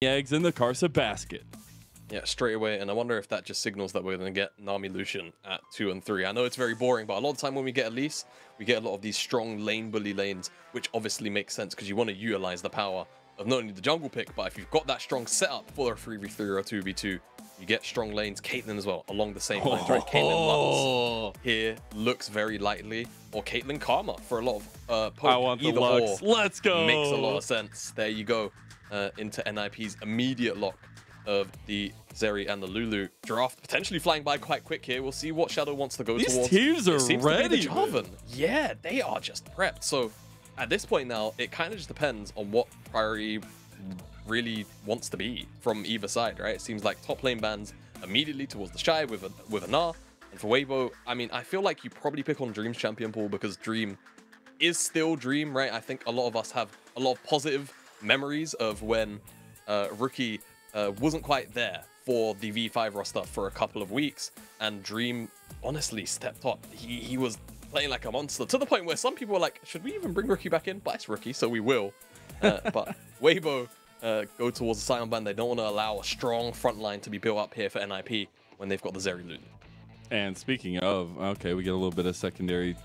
eggs in the Karsa basket. Yeah, straight away. And I wonder if that just signals that we're going to get Nami Lucian at 2 and 3. I know it's very boring, but a lot of the time when we get Elise, we get a lot of these strong lane bully lanes, which obviously makes sense because you want to utilize the power of not only the jungle pick, but if you've got that strong setup for a 3v3 or a 2v2, you get strong lanes. Caitlyn as well, along the same lines, right? Caitlyn Lux here looks very lightly, or Caitlyn Karma for a lot of poke. I want the Lux. Let's go. Makes a lot of sense. There you go. Into NIP's immediate lock of the Zeri and the Lulu. Draft potentially flying by quite quick here. We'll see what Shadow wants to go towards. These teams are ready. To be the Jarvan. Yeah, they are just prepped. So at this point now, it kind of just depends on what priority really wants to be from either side, right? It seems like top lane bans immediately towards TheShy with a Gnar. And for Weibo, I mean, I feel like you probably pick on Dream's champion pool because Dream is still Dream, right? I think a lot of us have a lot of positive memories of when Rookie wasn't quite there for the V5 roster for a couple of weeks, and Dream honestly stepped up. He was playing like a monster to the point where some people were like, should we even bring Rookie back in? But it's Rookie, so we will. But Weibo go towards the Sion ban. They don't want to allow a strong front line to be built up here for NIP when they've got the Zeri Lulu. And speaking of, okay, we get a little bit of secondary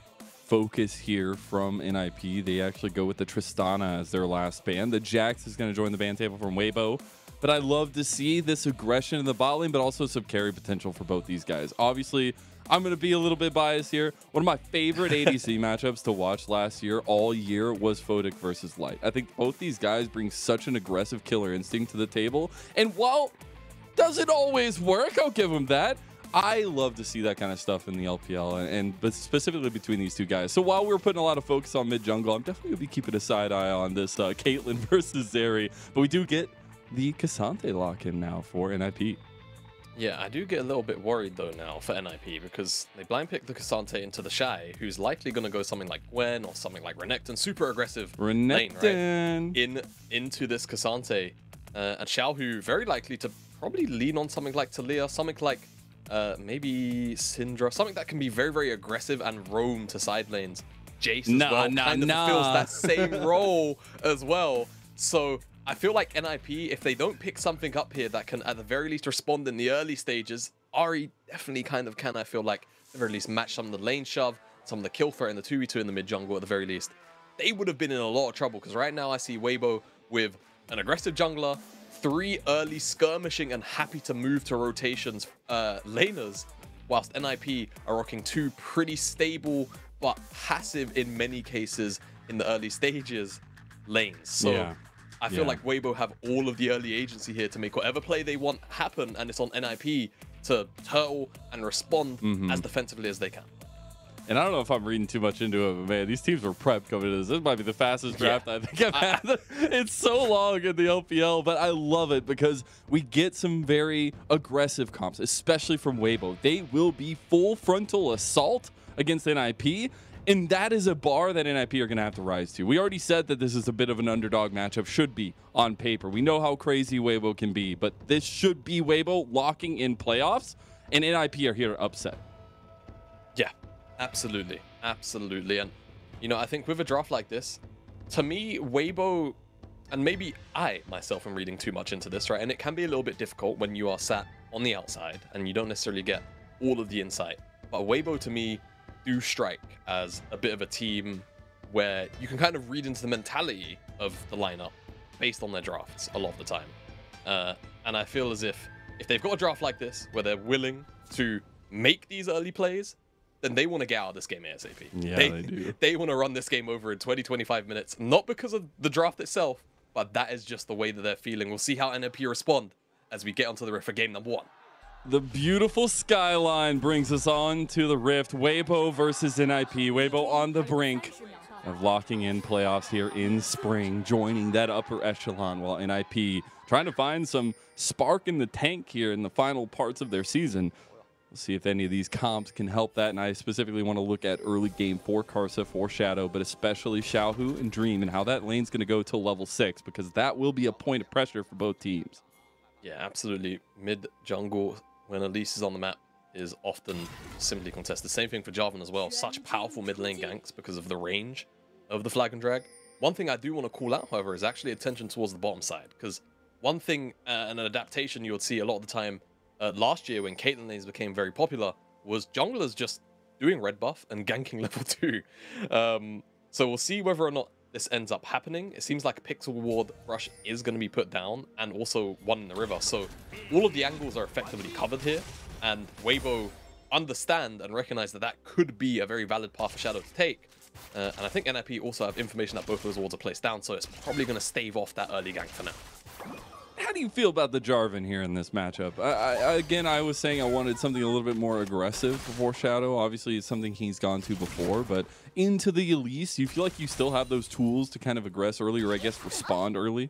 focus here from NIP. They actually go with the Tristana as their last ban. The Jax is going to join the ban table from Weibo. But I love to see this aggression in the bot lane, but also some carry potential for both these guys. Obviously, I'm going to be a little bit biased here. One of my favorite ADC matchups to watch last year, all year, was Photic versus Light. I think both these guys bring such an aggressive killer instinct to the table. And while doesn't always work, I'll give them that. I love to see that kind of stuff in the LPL, but specifically between these two guys. So while we're putting a lot of focus on mid jungle, I'm definitely going to be keeping a side eye on this Caitlyn versus Zeri. But we do get the Ksante lock-in now for NIP. Yeah, I do get a little bit worried though now for NIP because they blind pick the Ksante into TheShy, who's likely going to go something like Gwen or something like Renekton, super aggressive Renekton lane, right? Into this Ksante. And Xiaohu very likely to probably lean on something like Talia, something like maybe Syndra, something that can be very, very aggressive and roam to side lanes. Jayce as well kind of fulfills that same role as well. So I feel like NIP, if they don't pick something up here that can at the very least respond in the early stages, Ahri definitely kind of can, I feel like, at the very least match some of the lane shove, some of the kill threat in the 2v2 in the mid jungle at the very least. They would have been in a lot of trouble because right now I see Weibo with an aggressive jungler, 3 early skirmishing and happy to move to rotations laners, whilst NIP are rocking 2 pretty stable but passive in many cases in the early stages lanes. So yeah. I feel like Weibo have all of the early agency here to make whatever play they want happen, and it's on NIP to turtle and respond as defensively as they can. And I don't know if I'm reading too much into it, but man, these teams were prepped coming into this. This might be the fastest draft I think I've had. It's so long in the LPL, but I love it because we get some very aggressive comps, especially from Weibo. They will be full frontal assault against NIP, and that is a bar that NIP are going to have to rise to. We already said that this is a bit of an underdog matchup, should be on paper. We know how crazy Weibo can be, but this should be Weibo locking in playoffs, and NIP are here to upset. Yeah. Absolutely, absolutely. And, you know, I think with a draft like this, to me, Weibo, and maybe I myself am reading too much into this, right? And it can be a little bit difficult when you are sat on the outside and you don't necessarily get all of the insight. But Weibo, to me, do strike as a bit of a team where you can kind of read into the mentality of the lineup based on their drafts a lot of the time. And I feel as if they've got a draft like this where they're willing to make these early plays, then they want to get out of this game ASAP. Yeah, they do. They want to run this game over in 20-25 minutes, not because of the draft itself, but that is just the way that they're feeling. We'll see how NIP respond as we get onto the Rift for game number 1. The beautiful skyline brings us on to the Rift. Weibo versus NIP. Weibo on the brink of locking in playoffs here in spring, joining that upper echelon, while NIP trying to find some spark in the tank here in the final parts of their season. We'll see if any of these comps can help that, and I specifically want to look at early game for Karsa, for Shadow, but especially Xiaohu and Dream, and how that lane's going to go to level 6, because that will be a point of pressure for both teams. Yeah, absolutely. Mid jungle, when Elise is on the map, is often simply contested. Same thing for Jarvan as well. Such powerful mid lane ganks because of the range of the flag and drag. One thing I do want to call out, however, is actually attention towards the bottom side, because one thing and an adaptation you would see a lot of the time last year when Caitlyn lanes became very popular was junglers just doing red buff and ganking level 2. So we'll see whether or not this ends up happening. It seems like Pixel Ward Rush is going to be put down and also one in the river. So all of the angles are effectively covered here. And Weibo understand and recognize that that could be a very valid path for Shadow to take. And I think NIP also have information that both those wards are placed down. So it's probably going to stave off that early gank for now. How do you feel about the Jarvan here in this matchup? Again, I was saying I wanted something a little bit more aggressive before Shadow. Obviously, it's something he's gone to before, but into the Elise, you feel like you still have those tools to kind of aggress early, or I guess respond early?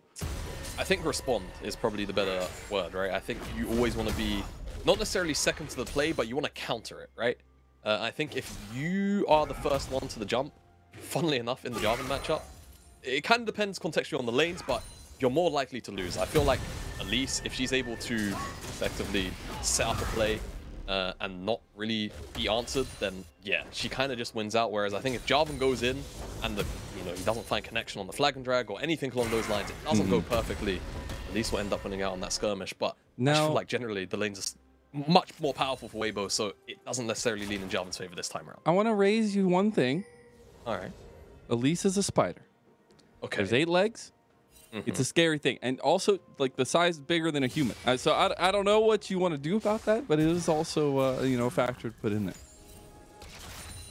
I think respond is probably the better word, right? I think you always want to be not necessarily second to the play, but you want to counter it, right? I think if you are the first one to the jump, funnily enough, in the Jarvan matchup, it kind of depends contextually on the lanes, but you're more likely to lose. I feel like Elise, if she's able to effectively set up a play and not really be answered, then yeah, she kind of just wins out. Whereas I think if Jarvan goes in and he doesn't find connection on the flag and drag or anything along those lines, it doesn't go perfectly, Elise will end up winning out on that skirmish. But I just feel like generally the lanes are much more powerful for Weibo, so it doesn't necessarily lean in Jarvan's favor this time around. I want to raise you one thing. All right. Elise is a spider. Okay. There's 8 legs. It's a scary thing, and also like the size bigger than a human. So I don't know what you want to do about that, but it is also a factor to put in there.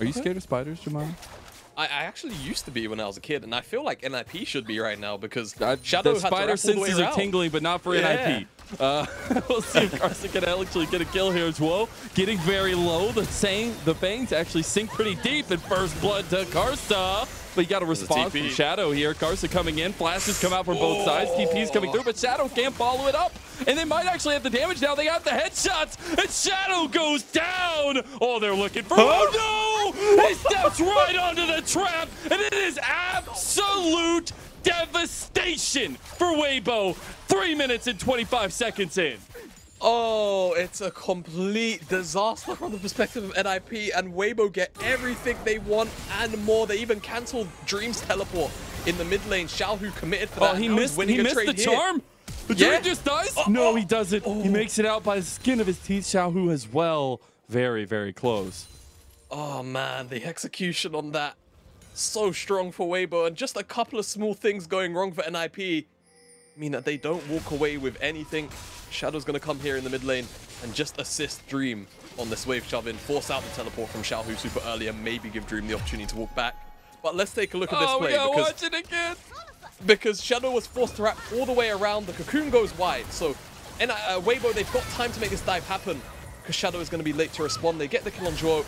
Are you scared of spiders, Jamada? I actually used to be when I was a kid, and I feel like NIP should be right now because Shadow the spider senses are tingling, but not for NIP. We'll see if Karsa can actually get a kill here as well. Getting very low. The bangs actually sink pretty deep, and first blood to Karsa. But you got a response from Shadow here. Karsa coming in. Flashes come out from both sides. TP's coming through, but Shadow can't follow it up. And they might actually have the damage now. They got the headshots, and Shadow goes down. Oh, they're looking for... Oh, no! He steps right onto the trap, and it is absolute devastation for Weibo. 3 minutes and 25 seconds in. Oh, it's a complete disaster from the perspective of NIP, and Weibo get everything they want and more. They even canceled Dream's teleport in the mid lane. Xiaohu committed for that. Oh, he missed the charm? The Dream just dies? No, he doesn't. He makes it out by the skin of his teeth. Xiaohu as well. Very, very close. Oh, man, the execution on that. So strong for Weibo, and just a couple of small things going wrong for NIP mean that they don't walk away with anything. Shadow's going to come here in the mid lane and just assist Dream on this wave shove-in, force out the teleport from Xiaohu super early, and maybe give Dream the opportunity to walk back. But let's take a look at this play. Watch it again. Because Shadow was forced to wrap all the way around. The cocoon goes wide. So Weibo, they've got time to make this dive happen because Shadow is going to be late to respond. They get the kill on Zhuo.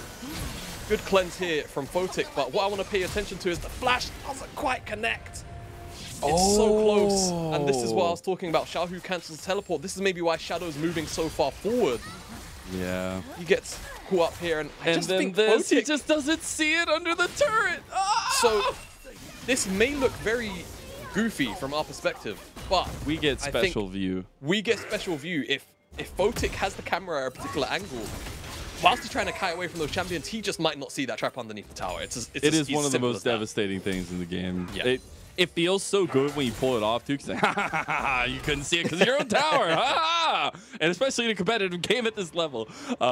Good cleanse here from Photic, but what I want to pay attention to is the flash doesn't quite connect. It's so close, and this is what I was talking about. Xiaohu cancels teleport. This is maybe why Shadow's moving so far forward. Yeah. He gets caught up here, and I just think this, Photic, he just doesn't see it under the turret. So this may look very goofy from our perspective, but we get special view. We get special view if Photic has the camera at a particular angle. Whilst he's trying to kite away from those champions, he just might not see that trap underneath the tower. It is one of the most devastating things in the game. Yeah. It feels so good when you pull it off, too, because you couldn't see it because of your own tower. And especially in a competitive game at this level,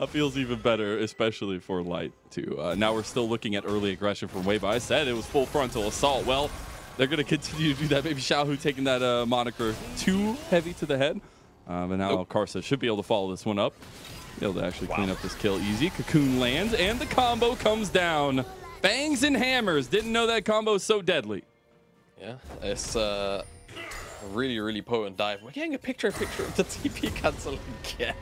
feels even better, especially for Light, too. Now we're still looking at early aggression from Weibo. I said it was full frontal assault. Well, they're going to continue to do that. Maybe Xiaohu taking that moniker too heavy to the head. But now Karsa should be able to follow this one up. Be able to actually clean up this kill easy. Cocoon lands, and the combo comes down. Bangs and hammers. Didn't know that combo is so deadly. Yeah, it's a really, really potent dive. We're getting a picture of the TP cancel again.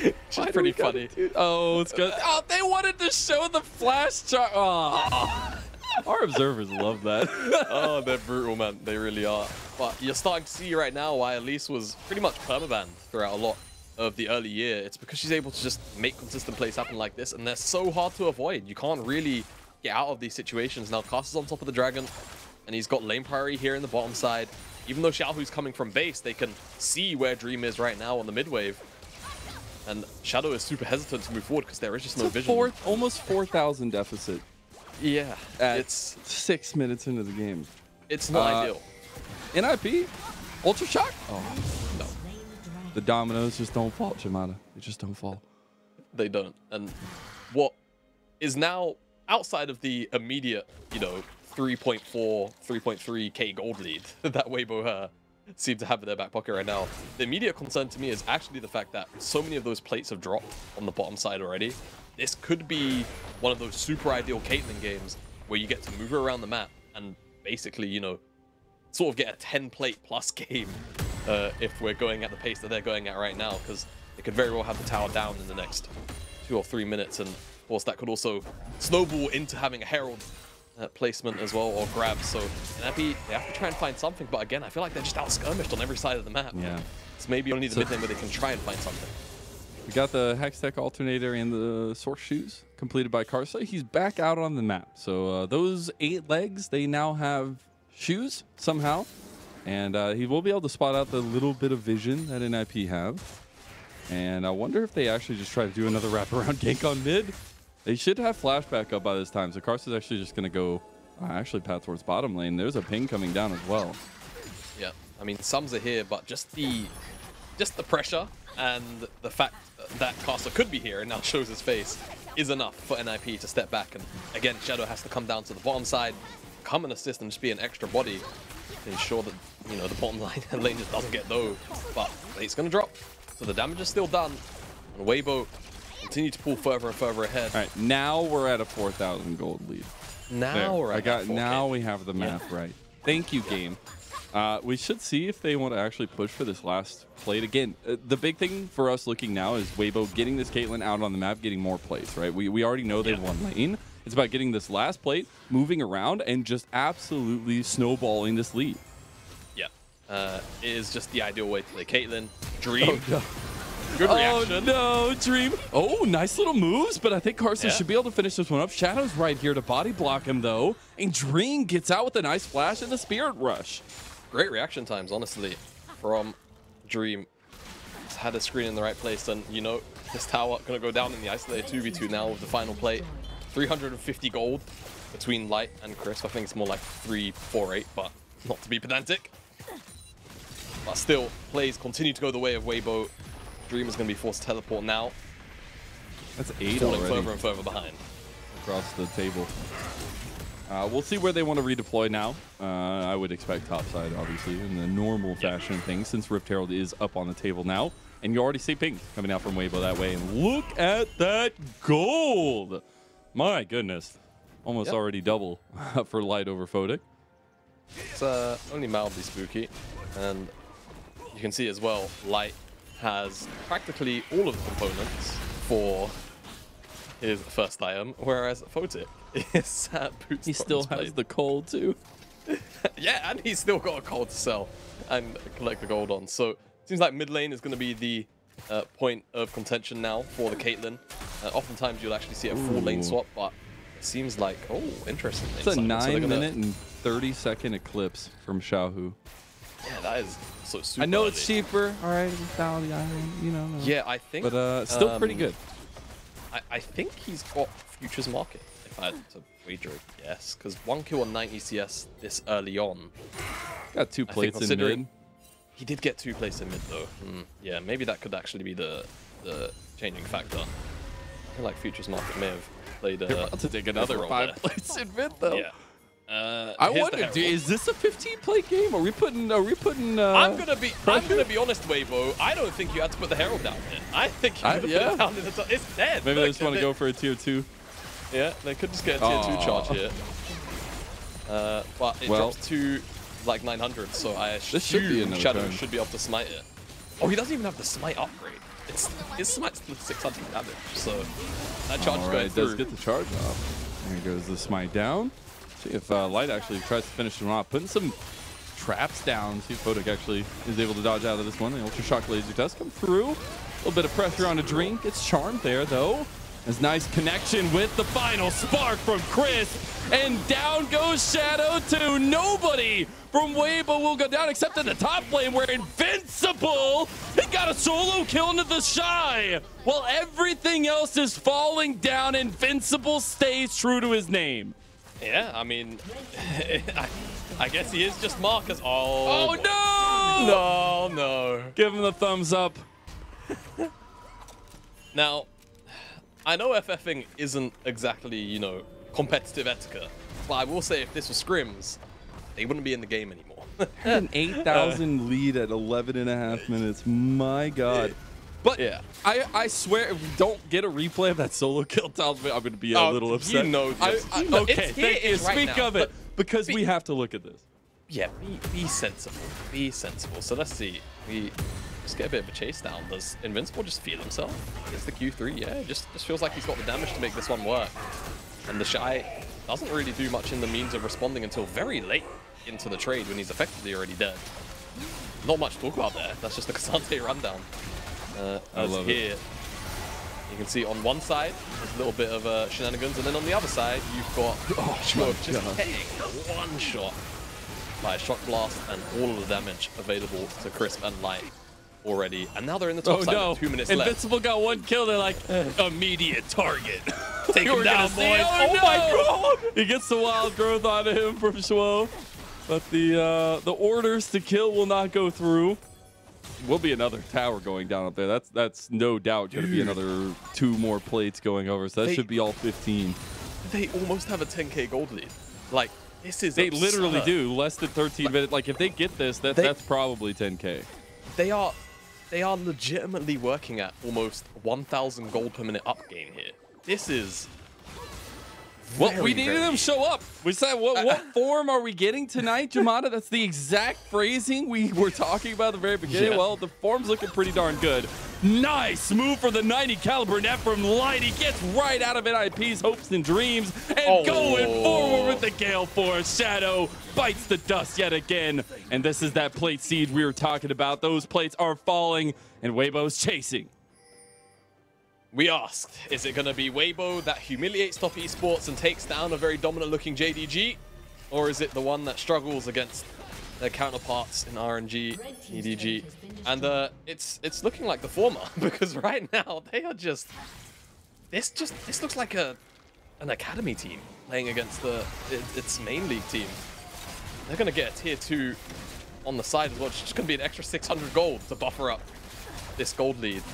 Which is pretty funny. Oh, it's good. Oh, they wanted to show the flash chart. Oh. Our observers love that. Oh, they're brutal, man. They really are. But you're starting to see right now why Elise was pretty much permabanned throughout a lot of the early year. It's because she's able to just make consistent plays happen like this, and they're so hard to avoid. You can't really get out of these situations. Now, Karsa's on top of the dragon, and he's got lane priority here in the bottom side. Even though Xiaohu's coming from base, they can see where Dream is right now on the mid wave. And Shadow is super hesitant to move forward because there is just no vision. Almost 4,000 deficit. Yeah, it's 6 minutes into the game. It's not ideal. NIP, Ultra shock? Oh, no. The dominoes just don't fall, Jamada. They just don't fall. They don't. And what is now outside of the immediate, you know, 3.4, 3.3k gold lead that Weibo seem to have in their back pocket right now, the immediate concern to me is actually the fact that so many of those plates have dropped on the bottom side already. This could be one of those super ideal Caitlyn games where you get to move her around the map and basically, you know, sort of get a 10 plate plus game if we're going at the pace that they're going at right now, because it could very well have the tower down in the next 2 or 3 minutes, and of course that could also snowball into having a herald placement as well, or grab. So in Epi, they have to try and find something, but again, I feel like they're just out skirmished on every side of the map. Yeah. It's maybe only the mid lane where they can try and find something. We got the Hextech alternator and the source shoes completed by Karsa. He's back out on the map. So those 8 legs, they now have shoes somehow. And he will be able to spot out the little bit of vision that NIP have. And I wonder if they actually just try to do another wraparound gank on mid. They should have flashback up by this time. So Karsa's actually just going to go actually path towards bottom lane. There's a ping coming down as well. Yeah, I mean, sums are here, but just the pressure and the fact that Karsa could be here and now shows his face is enough for NIP to step back. And again, Shadow has to come down to the bottom side, come and assist and just be an extra body to ensure that, you know, the bottom lane just doesn't get low. But it's going to drop, so the damage is still done. And Weibo continue to pull further and further ahead. All right, now we're at a 4,000 gold lead. Now we're at now we have the math right. Thank you, game. We should see if they want to actually push for this last plate. Again, the big thing for us looking now is Weibo getting this Caitlyn out on the map, getting more plates, right? We already know they won lane. It's about getting this last plate, moving around, and just absolutely snowballing this lead. Yeah. It is just the ideal way to play Caitlyn. Dream. Oh, no. Good reaction. Oh, no, Dream. Oh, nice little moves, but I think Karsa should be able to finish this one up. Shadow's right here to body block him, though. And Dream gets out with a nice flash and the Spirit Rush. Great reaction times, honestly, from Dream. He's had his screen in the right place, and, you know, this tower going to go down in the isolated 2v2 now with the final plate. 350 gold between Light and Crisp. I think it's more like 348, but not to be pedantic. But still, plays continue to go the way of Weibo. Dream is going to be forced to teleport now. That's 8 falling already. further and further behind. Across the table. We'll see where they want to redeploy now. I would expect topside, obviously, in the normal fashion of things, since Rift Herald is up on the table now. And you already see ping coming out from Weibo that way. And look at that gold! My goodness. Almost already double for Light over Photic. It's only mildly spooky. And you can see as well, Light has practically all of the components for his first item, whereas Photic is boots. He still has the cold too. Yeah, and he's still got a cold to sell and collect the gold on. So it seems like mid lane is going to be the point of contention now for the Caitlyn. Oftentimes you'll actually see a full lane swap, but it seems like, oh, interesting. It's a 9-minute and 30-second eclipse from Xiaohu. Yeah, that is so super. I know early. it's cheaper, all right, you know. Yeah, I think. But still pretty good. I think he's got Futures Market, if I had to wager a guess, because 1 kill on 9 ECS this early on. Got 2 plates in mid. He did get 2 plates in mid, though. Yeah, maybe that could actually be the changing factor. I feel like Futures Market may have played about to take another role 5 there. plates in mid, though. Yeah. I wonder, is this a 15-plate game? Are we putting? I'm gonna be honest, Weibo. I don't think you had to put the Herald down here. I think you could have put it down in the top. It's dead. Maybe they just want to go for a tier 2. Yeah, they could just get a tier 2 charge here. But it drops to like 900, so I assume Shadow should be able to smite it. Oh, he doesn't even have the smite upgrade. His smite's 600 damage, so that charge is going through. Does get the charge off. There goes the smite down. See if Light actually tries to finish him off. Putting some traps down. See if Photic actually is able to dodge out of this one. The Ultra Shock Laser Test come through. A little bit of pressure on a drink. It's charmed there, though. There's nice connection with the final spark from Chris. And down goes Shadow to nobody from Weibo will go down except in the top lane where Invincible, he got a solo kill into TheShy. While everything else is falling down, Invincible stays true to his name. Yeah, I mean, I guess he is just Marcus. Oh no! No. Give him the thumbs up. Now, I know FFing isn't exactly, you know, competitive etiquette, but I will say if this was scrims, they wouldn't be in the game anymore. An 8,000 lead at 11.5 minutes. My God. But yeah, I swear, if we don't get a replay of that solo kill, I'm going to be a little upset. You know, okay, thank you. Right Speak now, of it, because we have to look at this. Yeah, be sensible. Be sensible. So let's see. We just get a bit of a chase down. Does Invincible just feel himself? Is the Q3? Yeah, just feels like he's got the damage to make this one work. And TheShy doesn't really do much in the means of responding until very late into the trade when he's effectively already dead. Not much to talk about there. That's just the Ksante rundown. I love it. You can see on one side, there's a little bit of shenanigans, and then on the other side, you've got Zhuo just getting one shot by a shock blast and all of the damage available to Crisp and Light already. And now they're in the top side with 2 minutes left. Invincible got one kill. They're like, immediate target. Take him down, boys. Oh my God! He gets the wild growth out of him from Zhuo. But the orders to kill will not go through. Will be another tower going down up there. That's no doubt going to be another 2 more plates going over. So that should be all 15. They almost have a 10k gold lead. Like, this is They absurd. literally do. Less than 13 minutes. Like, if they get this, that's probably 10k. They are legitimately working at almost 1,000 gold per minute up game here. This is... Well, we needed them to show up. We said, what form are we getting tonight, Jamada? That's the exact phrasing we were talking about at the very beginning. Yeah. Well, the form's looking pretty darn good. Nice move for the 90 caliber net from Light. He gets right out of NIP's hopes and dreams and going forward with the Gale Force. Shadow bites the dust yet again. And this is that plate seed we were talking about. Those plates are falling and Weibo's chasing. We asked, is it going to be Weibo that humiliates top esports and takes down a very dominant-looking JDG? Or is it the one that struggles against their counterparts in RNG, EDG? And it's looking like the former, because right now they are just... This looks like an academy team playing against its main league team. They're going to get a tier 2 on the side as well. It's just going to be an extra 600 gold to buffer up this gold lead.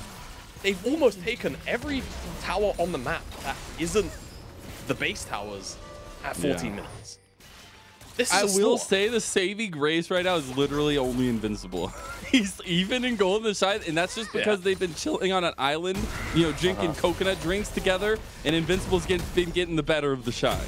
They've almost taken every tower on the map that isn't the base towers at 14 minutes. This is I will say the saving grace right now is literally only Invincible. He's even in gold in the side, and that's just because they've been chilling on an island, you know, drinking coconut drinks together, and Invincible's been getting the better of TheShy.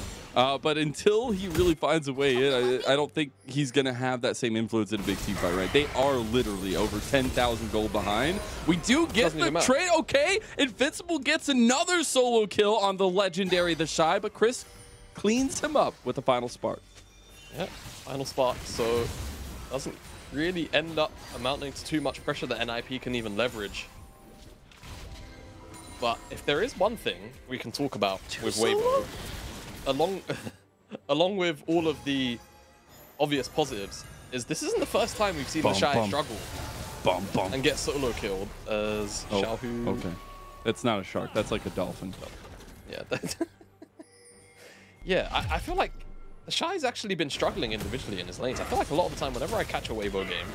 But until he really finds a way in, I don't think he's going to have that same influence in a big team fight, right? They are literally over 10,000 gold behind. We do get the trade. Okay, Invincible gets another solo kill on the legendary TheShy, but Chris cleans him up with the final spark. Yeah, final spark. So doesn't really end up amounting to too much pressure that NIP can even leverage. But if there is one thing we can talk about with Weibo, along with all of the obvious positives, is this isn't the first time we've seen TheShy struggle and get solo killed as Xiaohu. Okay, that's not a shark. That's like a dolphin. Yeah, yeah. I feel like TheShy's actually been struggling individually in his lanes. I feel like a lot of the time, whenever I catch a Weibo game,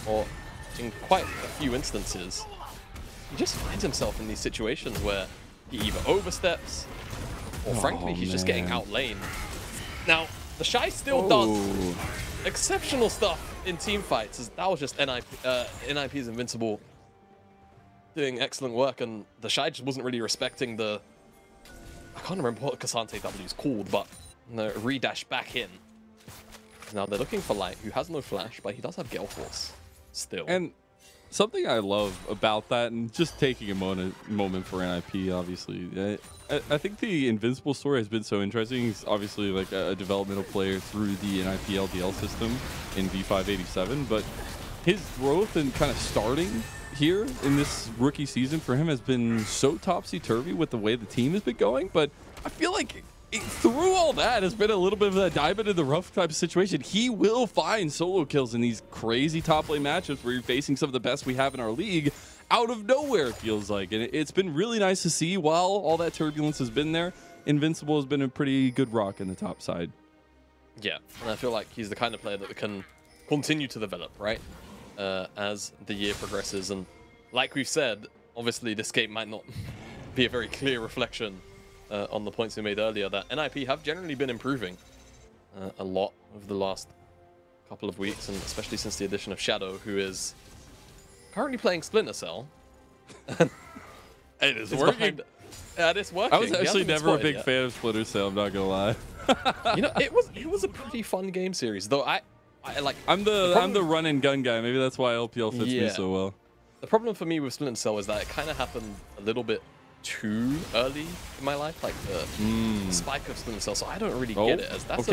or in quite a few instances, he just finds himself in these situations where he either oversteps, or frankly, he's just getting outlaned. Now, TheShy still does exceptional stuff in team fights. As that was just NIP's Invincible doing excellent work, and TheShy just wasn't really respecting the... I can't remember what Ksante W is called, but the re-dash back in. Now they're looking for Light, who has no flash, but he does have Gale Force still. And something I love about that, and just taking a moment for NIP, obviously, I think the Invincible story has been so interesting. He's obviously like a developmental player through the NIP LDL system in V587, but his growth and kind of starting here in this rookie season for him has been so topsy-turvy with the way the team has been going. But I feel like through all that has been a little bit of a diamond in the rough type of situation. He will find solo kills in these crazy top lane matchups where you're facing some of the best we have in our league out of nowhere, it feels like. And it's been really nice to see while all that turbulence has been there. Invincible has been a pretty good rock in the top side. Yeah, and I feel like he's the kind of player that can continue to develop, right? As the year progresses. And like we've said, obviously this game might not be a very clear reflection on the points we made earlier, that NIP have generally been improving a lot over the last couple of weeks, and especially since the addition of Shadow, who is currently playing Splinter Cell. It is working. It's working. I was actually never a big fan of Splinter Cell, I'm not gonna lie. You know, it was a pretty fun game series, though. I like. I'm the run and gun guy. Maybe that's why LPL fits me so well. The problem for me with Splinter Cell is that it kind of happened a little bit too early in my life, like the spike of Splinter Cell. So I don't really get it. As that's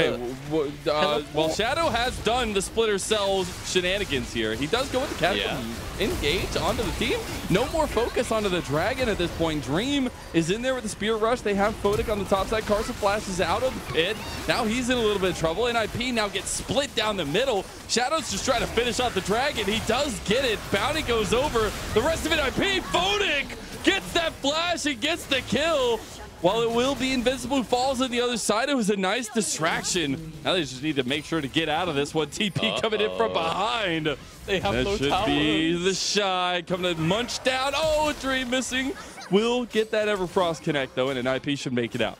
well, Shadow has done the Splinter Cell's shenanigans here. He does go with the Captain engage onto the team. No more focus onto the Dragon at this point. Dream is in there with the Spirit Rush. They have Photic on the top side. Karsa flashes out of the pit. Now he's in a little bit of trouble. NIP now gets split down the middle. Shadow's just trying to finish off the Dragon. He does get it. Bounty goes over. The rest of NIP, Photic gets that flash and gets the kill. While it will be Invincible who falls on the other side, it was a nice distraction. Now they just need to make sure to get out of this one. TP coming in from behind. They have no should towers. Be TheShy coming to munch down. Oh, Dream missing. Will get that Everfrost connect though, and an IP should make it out.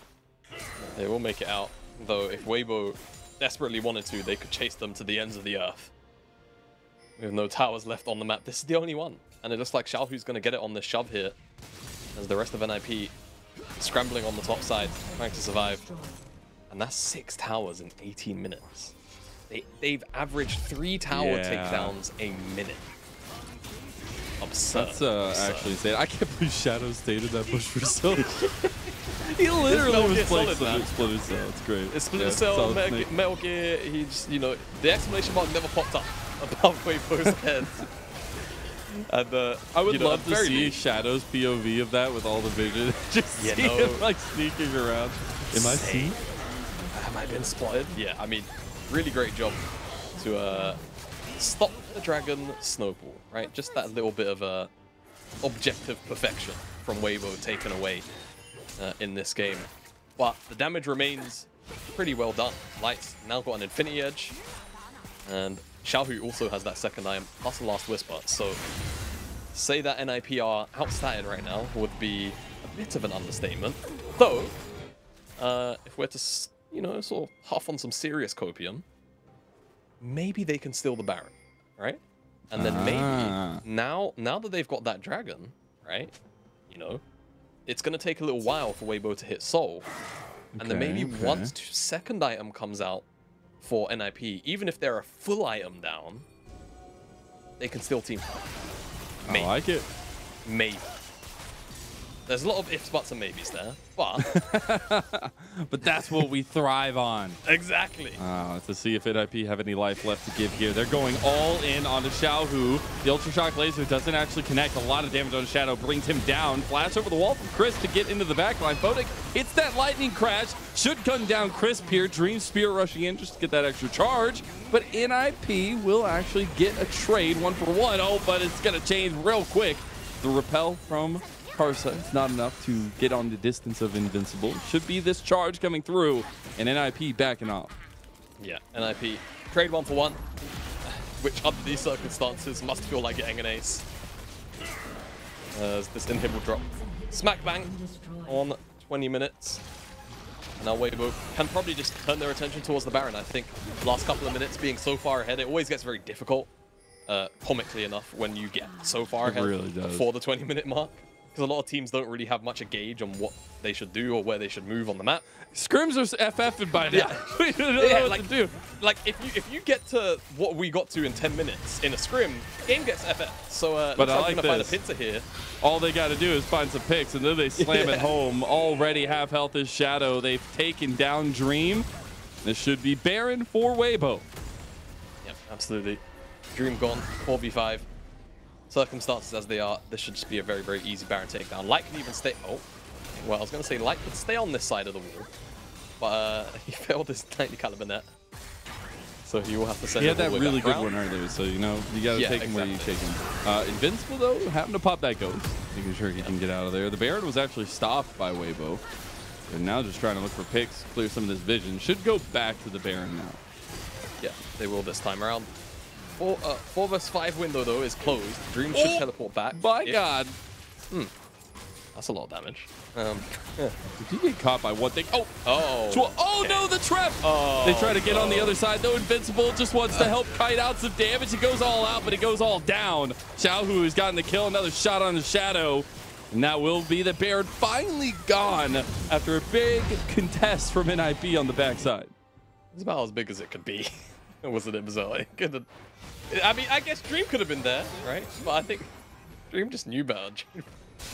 They will make it out, though. If Weibo desperately wanted to, they could chase them to the ends of the earth. With no towers left on the map, this is the only one. And it looks like Xiaohu's going to get it on this shove here, as the rest of NIP scrambling on the top side, trying to survive. And that's 6 towers in 18 minutes. They've averaged 3 tower takedowns a minute. Absurd. That's actually insane. I can't believe Shadow stayed in that bush for so long. He literally was playing Splinter Cell. It's great. It's Splinter Cell, Metal Gear. He just, you know, the exclamation mark never popped up above Weibo's head. And I would love to see Shadow's POV of that with all the vision. Just see him like sneaking around. Am I seen? Have I been spotted? Yeah, I mean, really great job to stop the Dragon snowball, right? Just that little bit of objective perfection from Weibo taken away in this game. But the damage remains pretty well done. Light's now got an Infinity Edge, and Xiaohu also has that second item plus the Last Whisper. So say that NIP are outstatted right now would be a bit of an understatement. Though, if we're to, you know, sort of huff on some serious copium, maybe they can steal the Baron, right? And then maybe now that they've got that Dragon, right? You know, it's going to take a little while for Weibo to hit Soul. And then maybe once second item comes out for NIP, even if they're a full item down, they can still team fight. I like it. Maybe. There's a lot of ifs, buts, and maybes there, but... but that's what we thrive on. Exactly. To see if NIP have any life left to give here. They're going all in onto Xiaohu. The Ultra Shock Laser doesn't actually connect. A lot of damage on Shadow brings him down. Flash over the wall from Chris to get into the backline. Photic hits that lightning crash. Should gun down Crisp here. Dream Spear rushing in just to get that extra charge. But NIP will actually get a trade 1-for-1. Oh, but it's going to change real quick. The repel from Karsa is not enough to get on the distance of Invincible. Should be this charge coming through, and NIP backing off. Yeah, NIP trade 1-for-1, which under these circumstances must feel like getting an ace. As this inhib drop. Smack bang on 20 minutes. And now Weibo can probably just turn their attention towards the Baron. I think last couple of minutes being so far ahead, it always gets very difficult, comically enough, when you get so far ahead before the 20-minute mark. Because a lot of teams don't really have much a gauge on what they should do or where they should move on the map. Scrims are FF'd by now. We don't know what to do. Like if you get to what we got to in 10 minutes in a scrim, game gets FF. So but I like gonna find a pincer here. All they got to do is find some picks, and then they slam it home. Already half health is Shadow. They've taken down Dream. This should be Baron for Weibo. Yep, absolutely. Dream gone, 4v5. Circumstances as they are, this should just be a very, very easy Baron takedown. Light can even stay... Oh, well, I was going to say Light could stay on this side of the wall, but he failed his 90 caliber net. So he will have to send He had that really good one earlier, so, you know, you got to take him where you take him. Invincible, though, happened to pop that ghost, making sure he can get out of there. The Baron was actually stopped by Weibo. They're now just trying to look for picks, clear some of this vision. Should go back to the Baron now. Yeah, they will this time around. 4 vs 5 window though is closed. Dream should teleport back. My God. That's a lot of damage. Did he get caught by one thing? Oh, okay. No, the trap. Oh, They try to get on the other side though. Invincible just wants to help kite out some damage. It goes all out, but it goes all down. Xiaohu has gotten the kill. Another shot on the Shadow. And that will be the Baron finally gone after a big contest from NIP on the backside. It's about as big as it could be. Wasn't it, Mazel? I mean, I guess Dream could have been there, right? But I think Dream just knew better.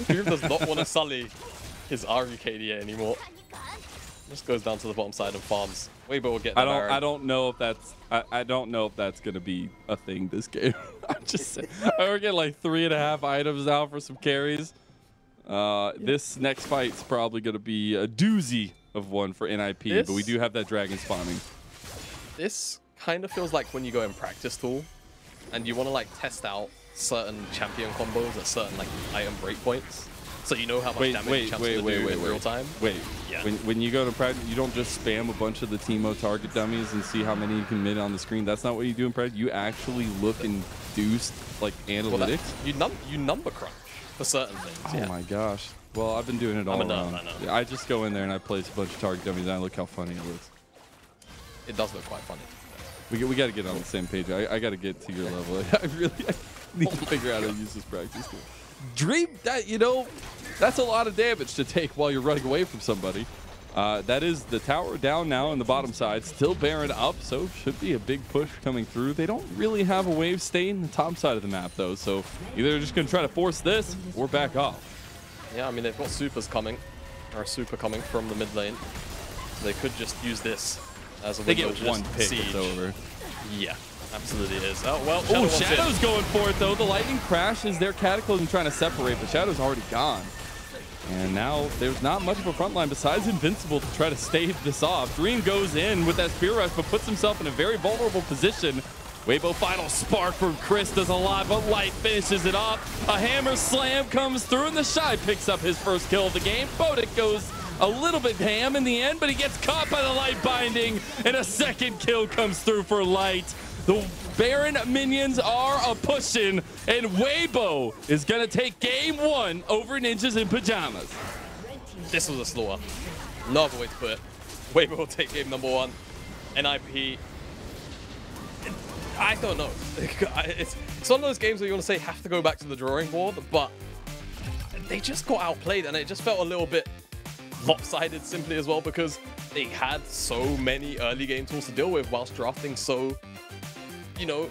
Dream does not want to sully his Ahri KDA anymore. Just goes down to the bottom side and farms. Weibo will get that. I don't know if that's I don't know if that's gonna be a thing this game. I'm just saying. We're getting like 3.5 items now for some carries. This next fight's probably gonna be a doozy of one for NIP, but we do have that dragon spawning. This kind of feels like when you go in practice tool and you want to like test out certain champion combos at certain like item breakpoints, so you know how much damage champs will do in real time. Yeah. When you go to practice, you don't just spam a bunch of the Teemo target dummies and see how many you can mid on the screen. That's not what you do in practice. You actually look and do like analytics. Well, you number crunch for certain things. Oh my gosh. Well, I've been doing it all around. Yeah, I just go in there and I place a bunch of target dummies and I look how funny it looks. It does look quite funny. We got to get on the same page. I got to get to your level. I need to figure out how to use this practice tool. Dream, that, you know, that's a lot of damage to take while you're running away from somebody. That is the tower down now on the bottom side. Still Baron up, so should be a big push coming through. They don't really have a wave stay in the top side of the map, though, so either they're just going to try to force this or back off. Yeah, I mean, they've got supers coming, or a super coming from the mid lane. So they could just use this as a window. They get one pick, it's over. Yeah, absolutely is. Oh, well, Shadow's going for it, though. The lightning crash is their Cataclysm trying to separate, but Shadow's already gone. And now there's not much of a front line besides Invincible to try to stave this off. Dream goes in with that Spear Rush, but puts himself in a very vulnerable position. Weibo final spark from Chris does a lot, but Light finishes it off. A hammer slam comes through, and TheShy picks up his first kill of the game. Photic goes a little bit ham in the end, but he gets caught by the Light binding, and a second kill comes through for Light. The Baron minions are a-pushing, and Weibo is going to take game 1 over Ninjas in Pyjamas. This was a slaughter. No other way to put it. Weibo will take game number 1. NIP. I don't know. It's one of those games where you want to say have to go back to the drawing board, but they just got outplayed, and it just felt a little bit lopsided simply as well because they had so many early game tools to deal with whilst drafting so, you know,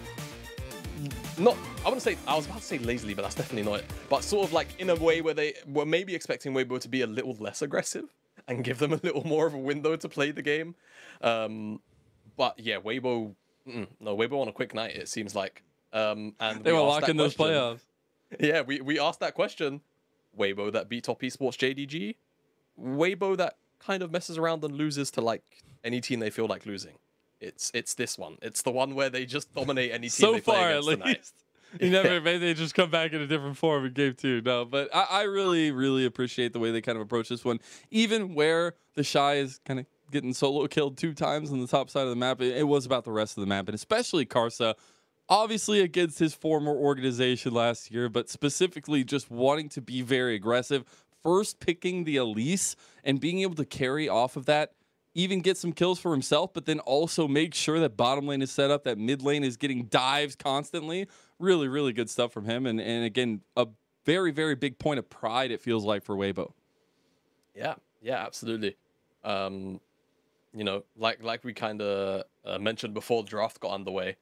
I was about to say lazily, but that's definitely not it. But sort of like in a way where they were maybe expecting Weibo to be a little less aggressive and give them a little more of a window to play the game. But yeah, Weibo on a quick night, it seems like. And they were locking those playoffs. Yeah, we asked that question. Weibo that beat top esports JDG. Weibo that kind of messes around and loses to like any team they feel like losing. It's this one. It's the one where they just dominate any team they play against tonight. You never maybe they just come back in a different form in game 2. No, but I really appreciate the way they kind of approach this one. Even where TheShy is kind of getting solo killed 2 times on the top side of the map, it was about the rest of the map, and especially Karsa, obviously against his former organization last year, but specifically just wanting to be very aggressive, first picking the Elise and being able to carry off of that, even get some kills for himself, but then also make sure that bottom lane is set up, that mid lane is getting dives constantly. Really good stuff from him, and again, a very big point of pride, it feels like, for Weibo. Yeah, absolutely. You know, like we kind of mentioned before the draft got underway,